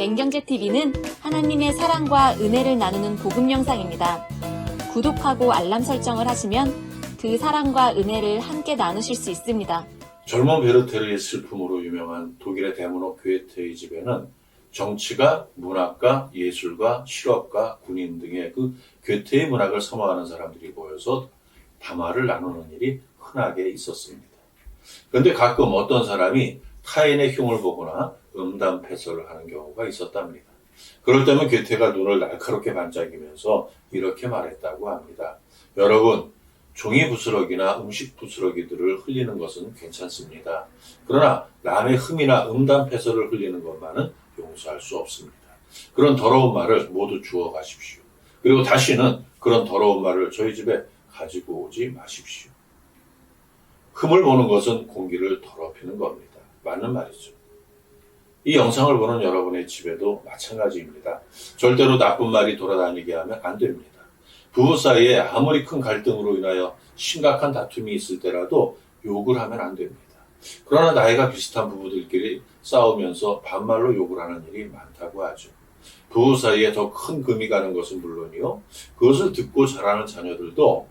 맹경제TV는 하나님의 사랑과 은혜를 나누는 복음 영상입니다. 구독하고 알람 설정을 하시면 그 사랑과 은혜를 함께 나누실 수 있습니다. 젊은 베르테르의 슬픔으로 유명한 독일의 대문호 괴테의 집에는 정치가, 문학과, 예술가, 실업가, 군인 등의 그 괴테의 문학을 선호하는 사람들이 모여서 담화를 나누는 일이 흔하게 있었습니다. 그런데 가끔 어떤 사람이 타인의 흉을 보거나 음담패설을 하는 경우가 있었답니다. 그럴 때면 괴테가 눈을 날카롭게 반짝이면서 이렇게 말했다고 합니다. 여러분, 종이 부스러기나 음식 부스러기들을 흘리는 것은 괜찮습니다. 그러나 남의 흠이나 음담패설을 흘리는 것만은 용서할 수 없습니다. 그런 더러운 말을 모두 주워 가십시오. 그리고 다시는 그런 더러운 말을 저희 집에 가지고 오지 마십시오. 흠을 보는 것은 공기를 더럽히는 겁니다. 맞는 말이죠. 이 영상을 보는 여러분의 집에도 마찬가지입니다. 절대로 나쁜 말이 돌아다니게 하면 안 됩니다. 부부 사이에 아무리 큰 갈등으로 인하여 심각한 다툼이 있을 때라도 욕을 하면 안 됩니다. 그러나 나이가 비슷한 부부들끼리 싸우면서 반말로 욕을 하는 일이 많다고 하죠. 부부 사이에 더 큰 금이 가는 것은 물론이요, 그것을 듣고 자라는 자녀들도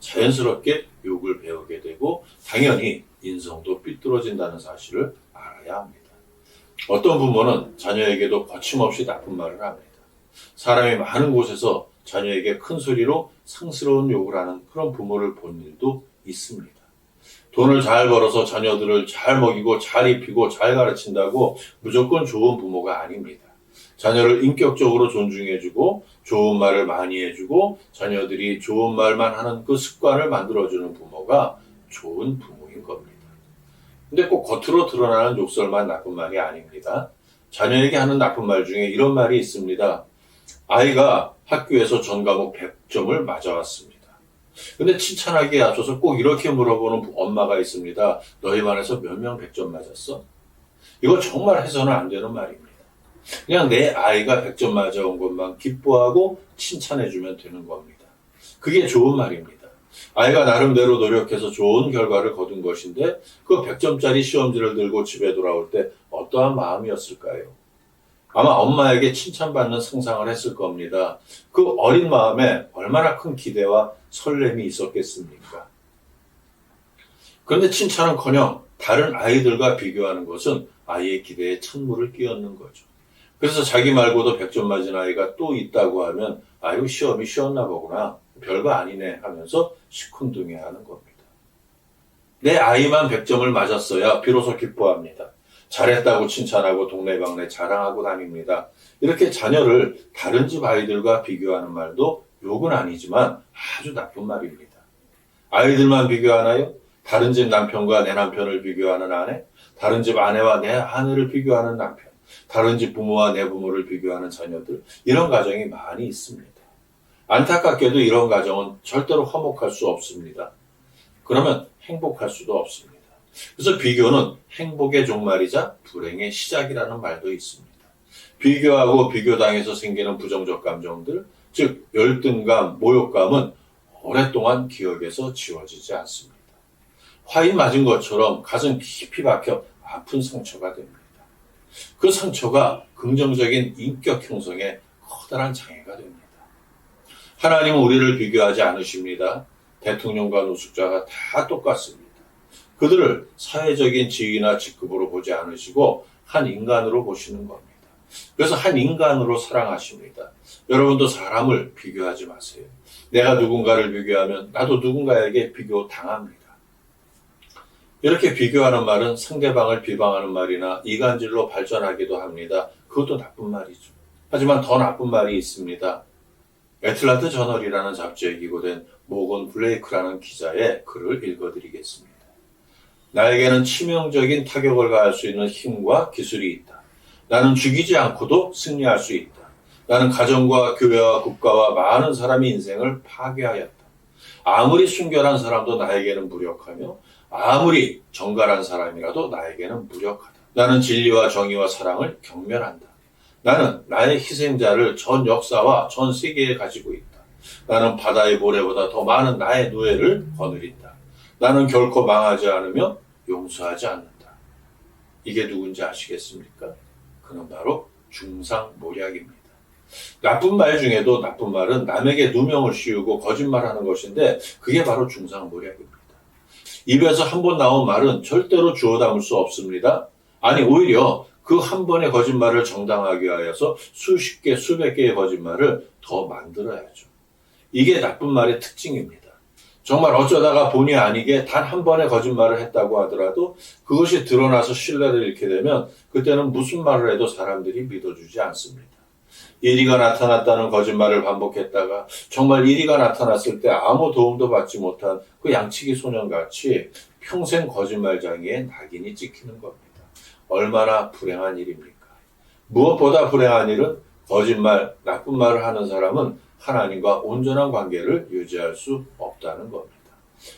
자연스럽게 욕을 배우게 되고 당연히 인성도 삐뚤어진다는 사실을 알아야 합니다. 어떤 부모는 자녀에게도 거침없이 나쁜 말을 합니다. 사람이 많은 곳에서 자녀에게 큰 소리로 상스러운 욕을 하는 그런 부모를 본 일도 있습니다. 돈을 잘 벌어서 자녀들을 잘 먹이고 잘 입히고 잘 가르친다고 무조건 좋은 부모가 아닙니다. 자녀를 인격적으로 존중해주고 좋은 말을 많이 해주고 자녀들이 좋은 말만 하는 그 습관을 만들어주는 부모가 좋은 부모인 겁니다. 근데 꼭 겉으로 드러나는 욕설만 나쁜 말이 아닙니다. 자녀에게 하는 나쁜 말 중에 이런 말이 있습니다. 아이가 학교에서 전 과목 100점을 맞아왔습니다. 근데 칭찬하기에 앞서서 꼭 이렇게 물어보는 엄마가 있습니다. 너희 반에서 몇 명 100점 맞았어? 이거 정말 해서는 안 되는 말입니다. 그냥 내 아이가 100점 맞아온 것만 기뻐하고 칭찬해주면 되는 겁니다. 그게 좋은 말입니다. 아이가 나름대로 노력해서 좋은 결과를 거둔 것인데 그 100점짜리 시험지를 들고 집에 돌아올 때 어떠한 마음이었을까요? 아마 엄마에게 칭찬받는 상상을 했을 겁니다. 그 어린 마음에 얼마나 큰 기대와 설렘이 있었겠습니까? 그런데 칭찬은커녕 다른 아이들과 비교하는 것은 아이의 기대에 찬물을 끼얹는 거죠. 그래서 자기 말고도 100점 맞은 아이가 또 있다고 하면 아유, 시험이 쉬웠나 보구나, 별거 아니네 하면서 시큰둥해하는 겁니다. 내 아이만 100점을 맞았어야 비로소 기뻐합니다. 잘했다고 칭찬하고 동네방네 자랑하고 다닙니다. 이렇게 자녀를 다른 집 아이들과 비교하는 말도 욕은 아니지만 아주 나쁜 말입니다. 아이들만 비교하나요? 다른 집 남편과 내 남편을 비교하는 아내, 다른 집 아내와 내 아내를 비교하는 남편, 다른 집 부모와 내 부모를 비교하는 자녀들, 이런 가정이 많이 있습니다. 안타깝게도 이런 가정은 절대로 화목할 수 없습니다. 그러면 행복할 수도 없습니다. 그래서 비교는 행복의 종말이자 불행의 시작이라는 말도 있습니다. 비교하고 비교당해서 생기는 부정적 감정들, 즉 열등감, 모욕감은 오랫동안 기억에서 지워지지 않습니다. 화인 맞은 것처럼 가슴 깊이 박혀 아픈 상처가 됩니다. 그 상처가 긍정적인 인격 형성에 커다란 장애가 됩니다. 하나님은 우리를 비교하지 않으십니다. 대통령과 노숙자가 다 똑같습니다. 그들을 사회적인 지위나 직급으로 보지 않으시고 한 인간으로 보시는 겁니다. 그래서 한 인간으로 사랑하십니다. 여러분도 사람을 비교하지 마세요. 내가 누군가를 비교하면 나도 누군가에게 비교당합니다. 이렇게 비교하는 말은 상대방을 비방하는 말이나 이간질로 발전하기도 합니다. 그것도 나쁜 말이죠. 하지만 더 나쁜 말이 있습니다. 애틀란트 저널이라는 잡지에 기고된 모건 블레이크라는 기자의 글을 읽어드리겠습니다. 나에게는 치명적인 타격을 가할 수 있는 힘과 기술이 있다. 나는 죽이지 않고도 승리할 수 있다. 나는 가정과 교회와 국가와 많은 사람의 인생을 파괴하였다. 아무리 순결한 사람도 나에게는 무력하며 아무리 정갈한 사람이라도 나에게는 무력하다. 나는 진리와 정의와 사랑을 경멸한다. 나는 나의 희생자를 전 역사와 전 세계에 가지고 있다. 나는 바다의 모래보다 더 많은 나의 노예를 거느린다. 나는 결코 망하지 않으며 용서하지 않는다. 이게 누군지 아시겠습니까? 그는 바로 중상모략입니다. 나쁜 말 중에도 나쁜 말은 남에게 누명을 씌우고 거짓말하는 것인데 그게 바로 중상모략입니다. 입에서 한 번 나온 말은 절대로 주워 담을 수 없습니다. 아니 오히려 그 한 번의 거짓말을 정당하기 위하여서 수십 개, 수백 개의 거짓말을 더 만들어야죠. 이게 나쁜 말의 특징입니다. 정말 어쩌다가 본의 아니게 단 한 번의 거짓말을 했다고 하더라도 그것이 드러나서 신뢰를 잃게 되면 그때는 무슨 말을 해도 사람들이 믿어주지 않습니다. 이리가 나타났다는 거짓말을 반복했다가 정말 이리가 나타났을 때 아무 도움도 받지 못한 그 양치기 소년같이 평생 거짓말장애에 낙인이 찍히는 겁니다. 얼마나 불행한 일입니까? 무엇보다 불행한 일은 거짓말, 나쁜 말을 하는 사람은 하나님과 온전한 관계를 유지할 수 없다는 겁니다.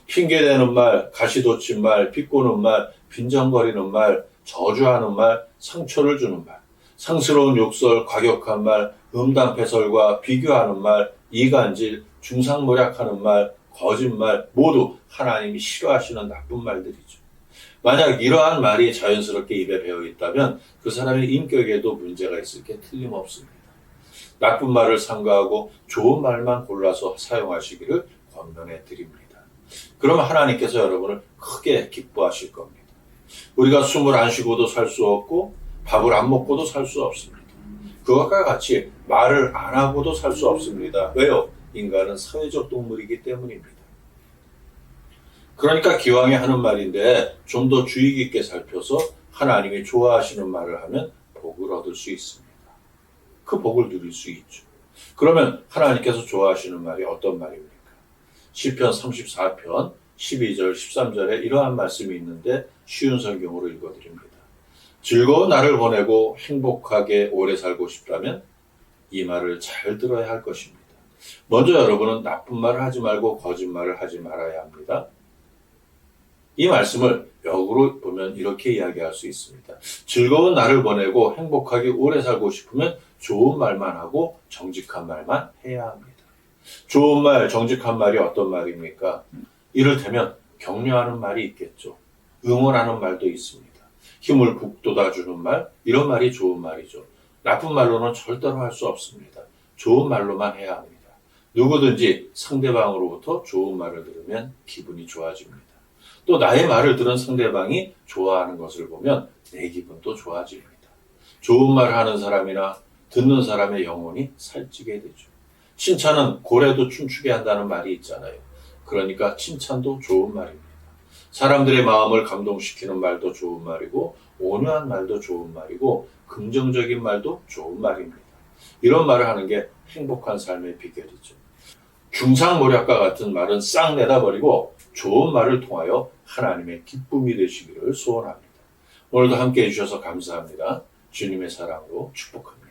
핑계대는 말, 가시돋친 말, 비꼬는 말, 빈정거리는 말, 저주하는 말, 상처를 주는 말, 상스러운 욕설, 과격한 말, 음담패설과 비교하는 말, 이간질, 중상모략하는 말, 거짓말 모두 하나님이 싫어하시는 나쁜 말들이죠. 만약 이러한 말이 자연스럽게 입에 배어 있다면 그 사람의 인격에도 문제가 있을 게 틀림없습니다. 나쁜 말을 삼가하고 좋은 말만 골라서 사용하시기를 권면해 드립니다. 그럼 하나님께서 여러분을 크게 기뻐하실 겁니다. 우리가 숨을 안 쉬고도 살 수 없고 밥을 안 먹고도 살 수 없습니다. 그것과 같이 말을 안 하고도 살 수 없습니다. 왜요? 인간은 사회적 동물이기 때문입니다. 그러니까 기왕에 하는 말인데 좀 더 주의 깊게 살펴서 하나님이 좋아하시는 말을 하면 복을 얻을 수 있습니다. 그 복을 누릴 수 있죠. 그러면 하나님께서 좋아하시는 말이 어떤 말입니까? 시편 34편 12절 13절에 이러한 말씀이 있는데 쉬운 성경으로 읽어드립니다. 즐거운 날을 보내고 행복하게 오래 살고 싶다면 이 말을 잘 들어야 할 것입니다. 먼저 여러분은 나쁜 말을 하지 말고 거짓말을 하지 말아야 합니다. 이 말씀을 역으로 보면 이렇게 이야기할 수 있습니다. 즐거운 날을 보내고 행복하게 오래 살고 싶으면 좋은 말만 하고 정직한 말만 해야 합니다. 좋은 말, 정직한 말이 어떤 말입니까? 이를테면 격려하는 말이 있겠죠. 응원하는 말도 있습니다. 힘을 북돋아주는 말, 이런 말이 좋은 말이죠. 나쁜 말로는 절대로 할 수 없습니다. 좋은 말로만 해야 합니다. 누구든지 상대방으로부터 좋은 말을 들으면 기분이 좋아집니다. 또 나의 말을 들은 상대방이 좋아하는 것을 보면 내 기분도 좋아집니다. 좋은 말 하는 사람이나 듣는 사람의 영혼이 살찌게 되죠. 칭찬은 고래도 춤추게 한다는 말이 있잖아요. 그러니까 칭찬도 좋은 말입니다. 사람들의 마음을 감동시키는 말도 좋은 말이고 온유한 말도 좋은 말이고 긍정적인 말도 좋은 말입니다. 이런 말을 하는 게 행복한 삶의 비결이죠. 중상모략과 같은 말은 싹 내다버리고 좋은 말을 통하여 하나님의 기쁨이 되시기를 소원합니다. 오늘도 함께해 주셔서 감사합니다. 주님의 사랑으로 축복합니다.